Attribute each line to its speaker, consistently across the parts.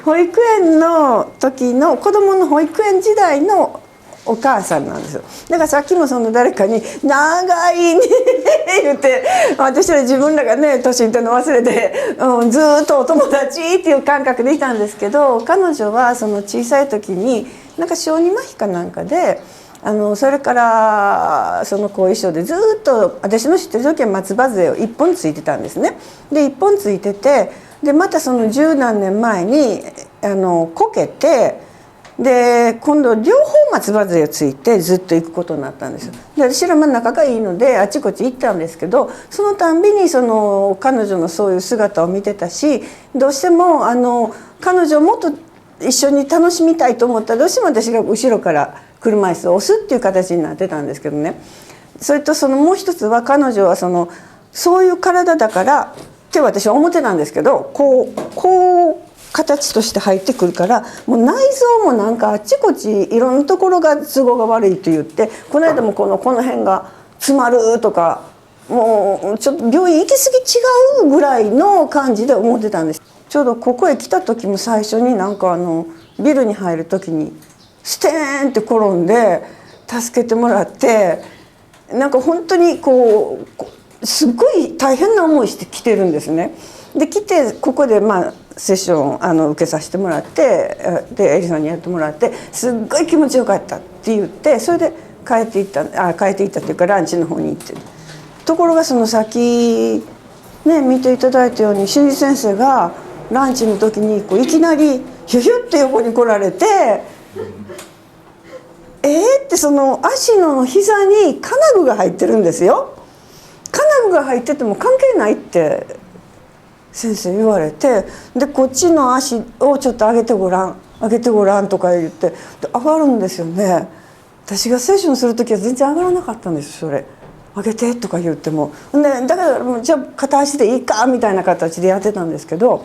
Speaker 1: 保育園の時の子供の保育園時代のお母さんなんですよ。だからさっきもその誰かに「長いね」言って私ら自分らがね年いったの忘れて、ずっとお友達っていう感覚でいたんですけど、彼女はその小さい時になんか小児麻痺かなんかで。それからその後遺症でずっと私の知ってる時は松葉杖を1本ついてたんですね。で1本ついてて、でまたその十何年前にこけて、で今度両方松葉杖をついてずっと行くことになったんですよ。で私らも仲がいいのであちこち行ったんですけど、そのたんびにその彼女のそういう姿を見てたし、どうしても彼女をもっと一緒に楽しみたいと思ったらどうしても私が後ろから車椅子を押すっていう形になってたんですけどね。それとそのもう一つは彼女はそういう体だからって私は思ってたんですけど、こう形として入ってくるから、もう内臓もなんかあっちこっちいろんなところが都合が悪いと言って、この間もこの辺が詰まるとか、もうちょっと病院行き過ぎ違うぐらいの感じで思ってたんです。ちょうどここへ来た時も最初になんかビルに入る時にステーンって転んで助けてもらって、なんか本当にすっごい大変な思いして来てるんですね。で来てここでセッション受けさせてもらって、でエリさんにやってもらってすっごい気持ちよかったって言って、それで帰っていったっていうかランチの方に行って、ところがその先ね見ていただいたように心理先生がランチの時にいきなりヒュヒュって横に来られて。ってその足の膝に金具が入ってるんですよ。金具が入ってても関係ないって先生言われて、でこっちの足をちょっと上げてごらんとか言って上がるんですよね。私がセッションする時は全然上がらなかったんです。それ上げてとか言ってもで、だからじゃあ片足でいいかみたいな形でやってたんですけど、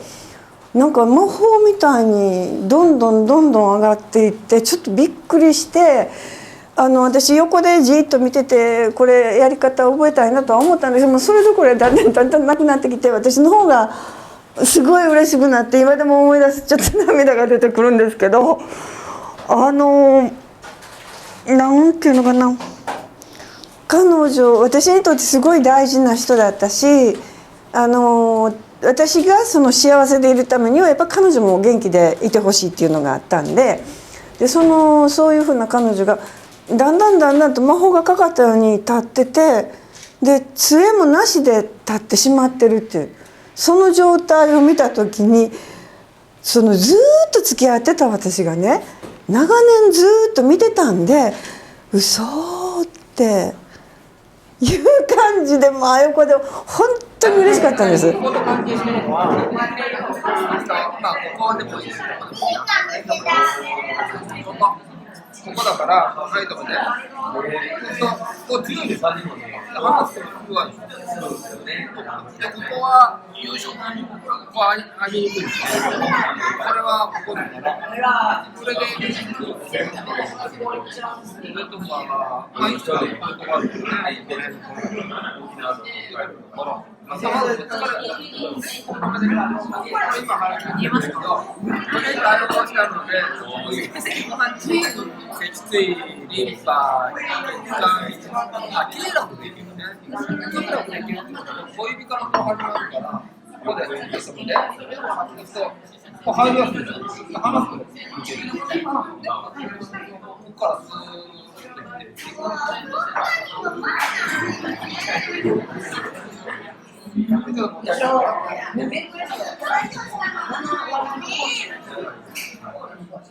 Speaker 1: なんか魔法みたいにどんどん上がっていって、ちょっとびっくりして、私横でじっと見ててこれやり方を覚えたいなとは思ったんですけども、それどころだんだんなくなってきて、私の方がすごい嬉しくなって、今でも思い出すちょっと涙が出てくるんですけど、なんていうのかな、彼女私にとってすごい大事な人だったし、私がその幸せでいるためにはやっぱ彼女も元気でいてほしいっていうのがあったんで、そういうふうな彼女がだんだんと魔法がかかったように立ってて、で杖もなしで立ってしまってるっていう、その状態を見た時にずっと付き合ってた私がね、長年ずっと見てたんで、嘘っていう感じで真横で本当に嬉しかったんです。ここと関係してるのは、ここでもいいです。ここだから、はいとかね。こう強いです。話すとこはでしょ。で、ここは優勝。ここは上げにくい。これはここだから、これで。とか、はい人はこういうとこあるよね。見えますか？脊椎、リンパ、きれいなことできるね。きれいなことできるってことは、小指からこう始まるから、ここでですので、こう入りやすいです。離すといける。ここからずーっと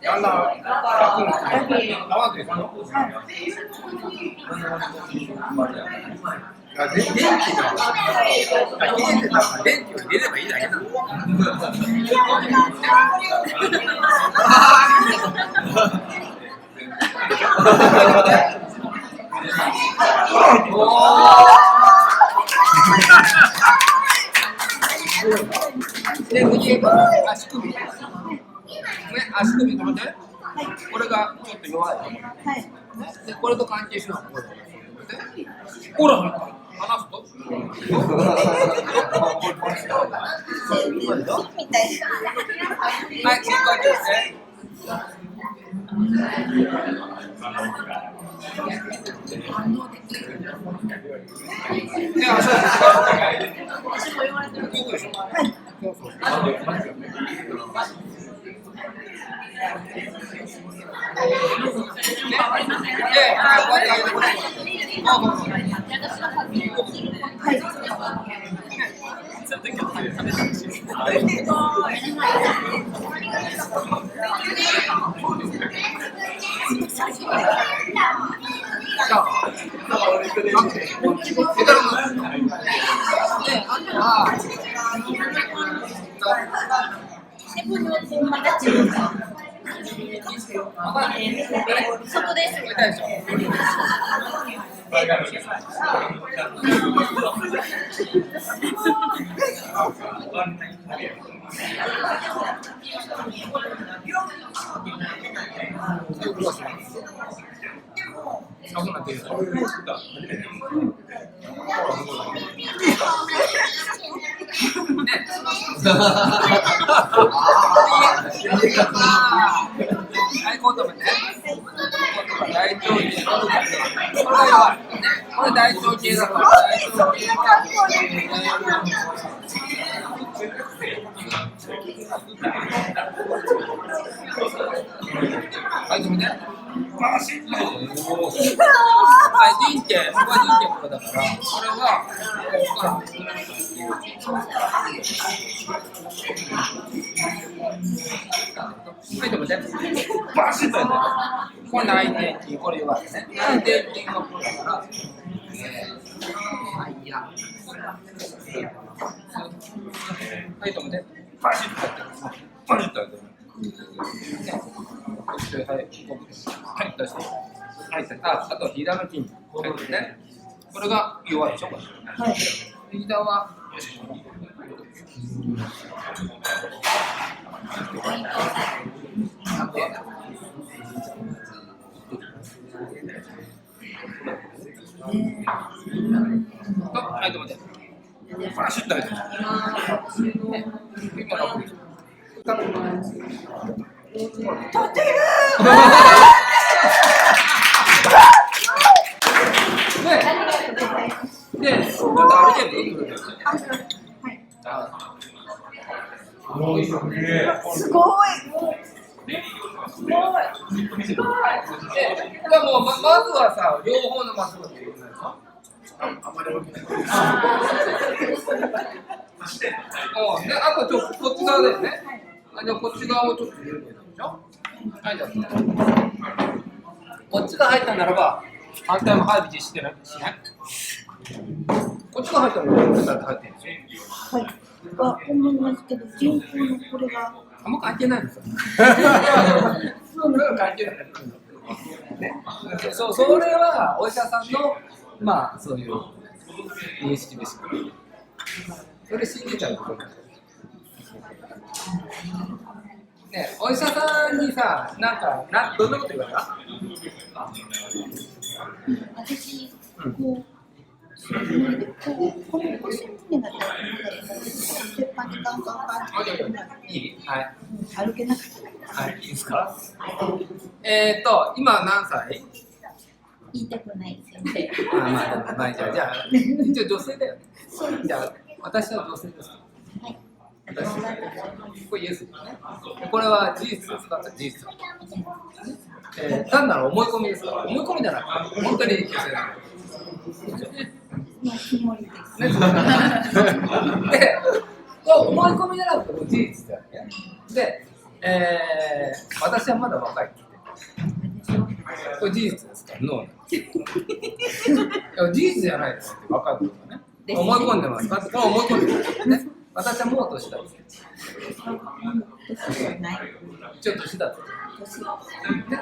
Speaker 1: やんな楽に合わずに電気を入れればいいだけなの。で、次、足首。足首これで、これがちょっと弱い。で、これと関係します。ほら、
Speaker 2: い、正解ですね。はい、今度もね。大腸系。これ大腸系だから。大腸系はい、でもね。はい、人権、ここは人権これだから、これは、ここから。はい、でもね、バシッとやってこれ内転筋、これ弱いですね。内転筋がこれだから、はい、いや。はい、でもね、バシッとやってる。バシッとやってる。はい、出して。はい、あと、膝の筋肉。ね。これが弱いでしょ、これ。はい。膝は、はい、でもね、パシッと入ってる。今楽。
Speaker 1: 立てる。
Speaker 2: で、ちょっと歩ける？
Speaker 1: すごい。
Speaker 2: もうまずはさ、両方のまっすぐっていうことですか？で、あとこっち側だよね。じゃあこっち側をちょっと入れるでしょ？はい、じゃあこっちが入ったならば、反対も入る実施してない？こっちが入ったらこっちが入ってるんですよ。
Speaker 3: はい。は思いますけど、人工のこれが。
Speaker 2: あんま関係ないんですよ。そう関係ない。それはお医者さんのまあそういう認識です。それ信じちゃうところね、お医者さんにさ、どんなこと言われた？
Speaker 3: 私、この腰骨が鉄板にガンガンガンって
Speaker 2: いい？はい。
Speaker 3: 歩けなかった。
Speaker 2: はい、いいですか？今何歳？
Speaker 3: 言いたくない先生。
Speaker 2: まあじゃあ一応女性だよね。じゃあ私は女性です。
Speaker 3: はい。
Speaker 2: これイエスですね。これは事実ですか？事実。単なる思い込みですか？思い込みじゃなくて本当に女性なんです。
Speaker 3: のつもりです。
Speaker 2: で、思い込みじゃなくて事実だよね。で、私はまだ若いって言ってこれ事実ですか？ノー。事実じゃないですって若いことがね。思い込んでますか？って思い込んでますね。私はもう年だって。ちょっと年だって。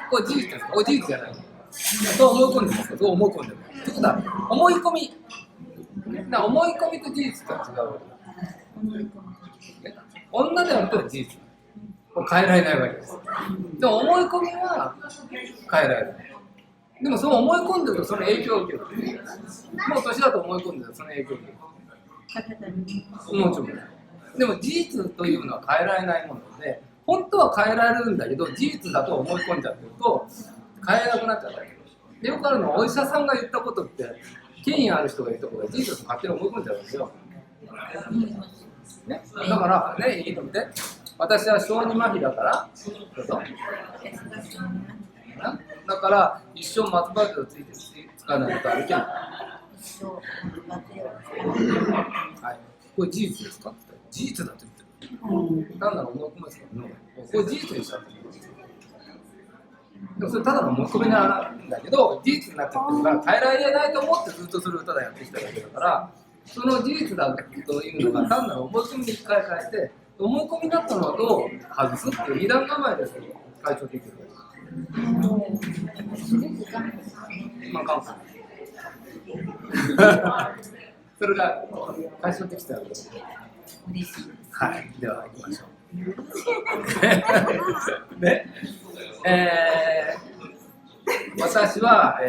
Speaker 2: これ事実ですか？これ事実じゃない。そう思い込んでますか？そう思い込んでます。ってことは思い込み。思い込みと事実とは違う。女であると事実。これ変えられないわけです。でも思い込みは変えられない。でもそう思い込んでるとその影響を受ける。もう年だと思い込んでるとその影響を受ける。もちろん。でも事実というのは変えられないもので、本当は変えられるんだけど、事実だと思い込んじゃってると変えなくなっちゃうわけで、よくあるのはお医者さんが言ったことって、権威ある人が言ったことが事実と勝手に思い込んじゃうんですよ。ね、だからね、いいの見て、私は小児麻痺だから、どうぞ。だから一生松葉杖をつかないと歩けない。はい、これ事実ですか？事実だと言ってる。単なる思い込みですからね。これ事実にしちゃってる。でもそれただの思い込みなんだけど、事実になっちゃってるから変えられないと思ってずっとそれをただやってきただけだから、その事実だというのが単なる思い込みに一回変えて、思い込みになったのはどう外すっていう二段構えですよ、解消できる。まあ、簡単。それが解消できたら嬉しい。はい、では行きましょう。ね、私は、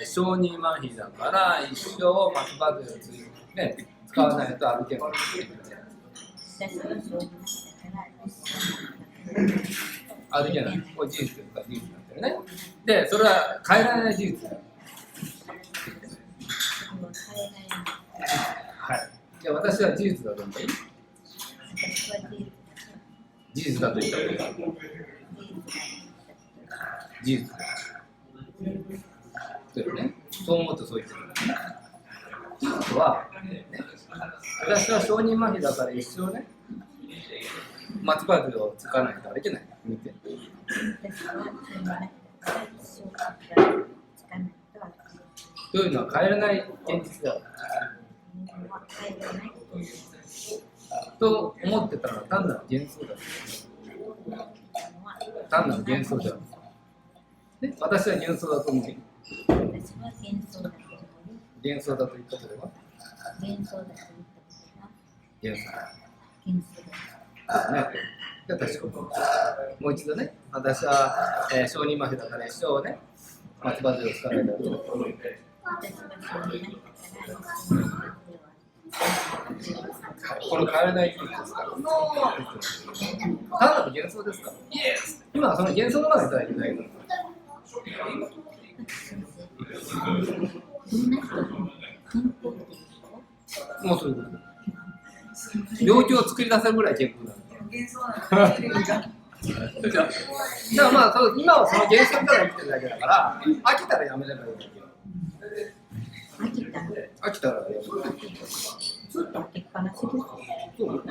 Speaker 2: 小児麻痺だから一生松葉杖を使わないと歩けない。歩けない。これ事実ですか？事実になってるね。で、それは変えられない事実だよ。はい。じゃあ私は事実だと言っていい？事実だと言ったらいいか。事実だ。そうよね。そう思うとそう言ってる。事実は、ね、私は小児麻痺だから一生ね、松葉杖をつかないと歩けない。見て。というのは変えられない現実である。と思ってたのは単なる幻想だ。単なる幻想である。で、私は幻想だと思う。幻想だと言ったことは幻想だ。ね、じゃあ確かもう一度ね、私は、小児麻痺だから一生ね、松葉杖を使わないといけない。これ変えられない事実ですから。単なる幻想ですから。イエス。今はその幻想の中でいただいてないから。もうそういうこと。病気を作り出せるぐらい健康なんだ。幻想なんだ。じゃあまあ今はその幻想から生きてるだけだから飽きたらやめればいいんだけど。飽きたらやめればいい。ずっと飽きっぱなしです。そう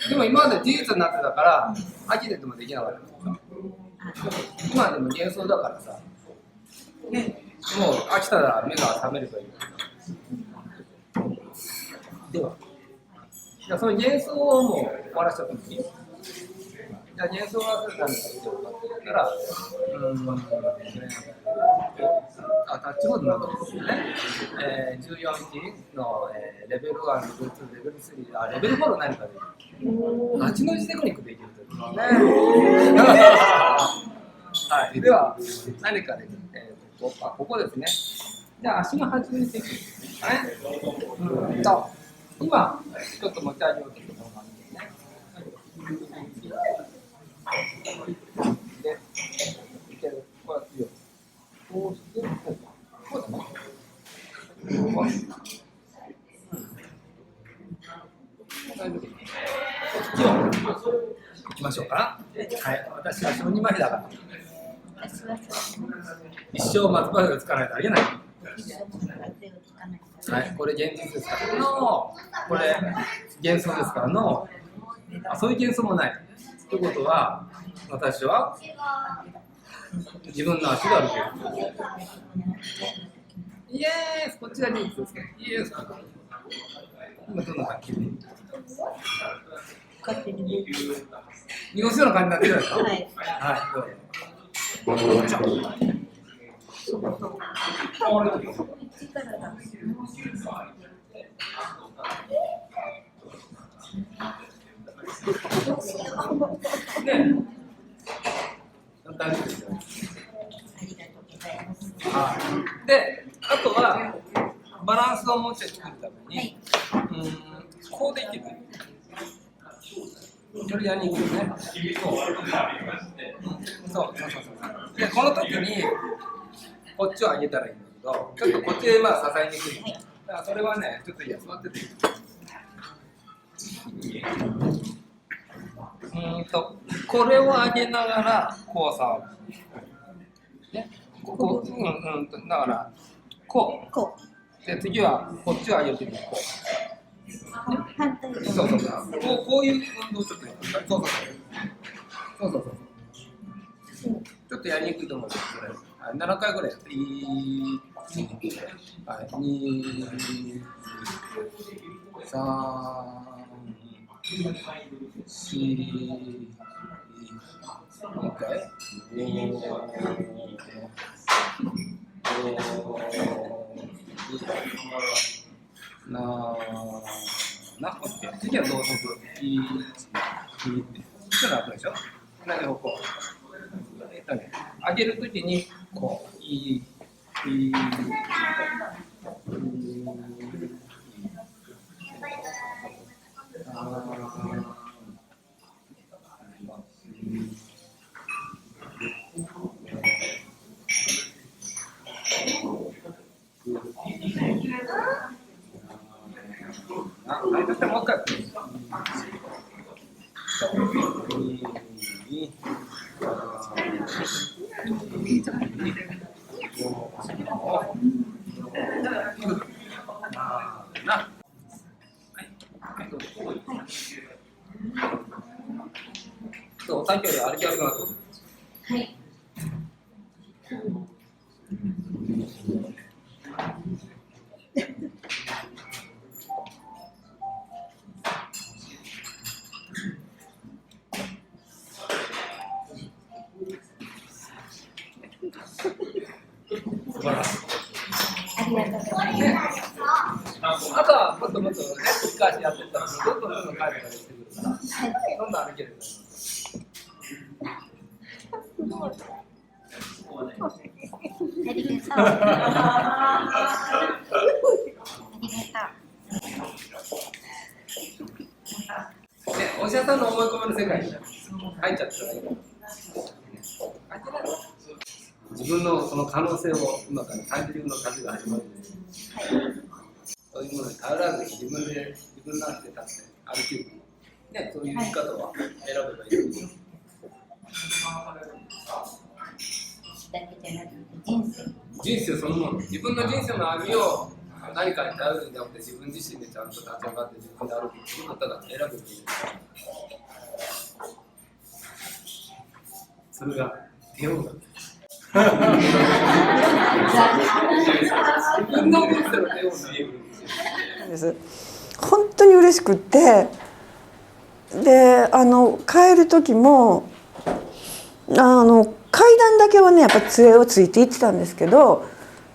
Speaker 2: でも今まで事実になってたから飽きててもできなかった。今はでも幻想だからさ、ね、もう飽きたら目が覚めればいい。では、じゃあその幻想をもう終わらせちゃったんですよ。じゃあ幻想が何か言ってるかって言ったら、タッチボードなんですよね。14期の、レベル1、レベル2、レベル3、レベル4の何かで8の字テクニックできるということですね。はい、では何かで、ここですね。じゃあ足の8の字テクニックですね。今ちょっと持ち上げようというところがあるんですね。で、いける。こうやってこうして、こうだね。大丈夫。行きましょうか。はい、私は小児麻痺だから。一生松葉杖をつかないとありえない。はい、これ現実ですからの、これ幻想ですからの、そういう幻想もない。ということは、私は自分の足が歩ける。イエース、こっちが事実ですね。イエース。今どんな感じ？濁すような感じになってるんですか？はい。はい、どうぞ。ね、大丈夫ですよ。ありがとうございます。音声作るために、こうできる。それやりにくいね。そう。で、この時に、こっちを上げたらいいんだけど、ちょっとこっちでまあ支えにくい。だからそれはね、ちょっと座ってていい。これを上げながら、こう触る。ね、こう、だから、こう。で、次は、こっちを上げてみる。こう。
Speaker 3: 反対側。
Speaker 2: そう。こういう運動ちょっとやる。そう。ちょっとやりにくいと思うんですけど、7回ぐらいやっていい。はい、2、3、4、もう一回。次はどうする？ちょっと楽でしょ？投げ方向。上げるときに、こう、もう一回。そう、さっきより歩きやすくなってる。
Speaker 3: はい。
Speaker 2: 素晴らしい。
Speaker 3: ありがとうございます。
Speaker 2: あとはもっと繰り返しやってったら、どんどん回復ができてくるから、どんどん歩けるようになります。
Speaker 3: ありがとう。
Speaker 2: お医者さんの思い込みの世界に入っちゃったらいい。自分のその可能性を今から感じるの旅が始まるんです。そういうものに頼らずに自分の足で立って歩ける。ね、そういう生き方は選べばいいですよ。人生そのもの、自分の人生の歩みを何かに頼るんじゃなくて、自分自身でちゃんと立ち上がって自分で歩くっていうことだ選べばいいです。それが手をだ。自分の人生の手を
Speaker 1: です。本当に嬉しくって、で帰る時も階段だけはねやっぱ杖をついていってたんですけど、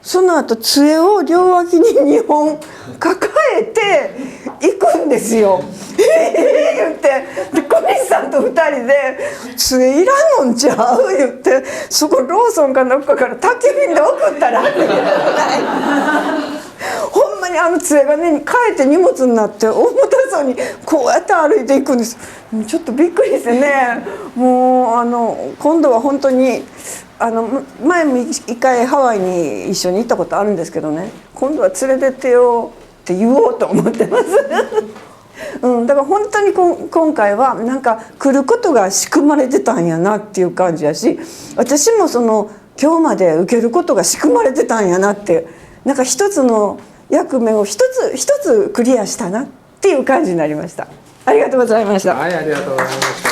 Speaker 1: その後杖を両脇に2本抱えて行くんですよ。言ってで小西さんと2人で「杖いらんのんちゃう?」言って「そこローソンかどっかから宅急便で送ったら」って言わないほんまに杖がねかえって荷物になって重たそうにこうやって歩いていくんです。ちょっとびっくりしてね、もう今度は本当に前も一回ハワイに一緒に行ったことあるんですけどね、今度は連れてってよって言おうと思ってますだから本当に今回はなんか来ることが仕組まれてたんやなっていう感じやし、私も今日まで受けることが仕組まれてたんやなって、なんか一つの役目を一つクリアしたなっていう感じになりました。ありがとうございました。
Speaker 2: はい、ありがとうございました。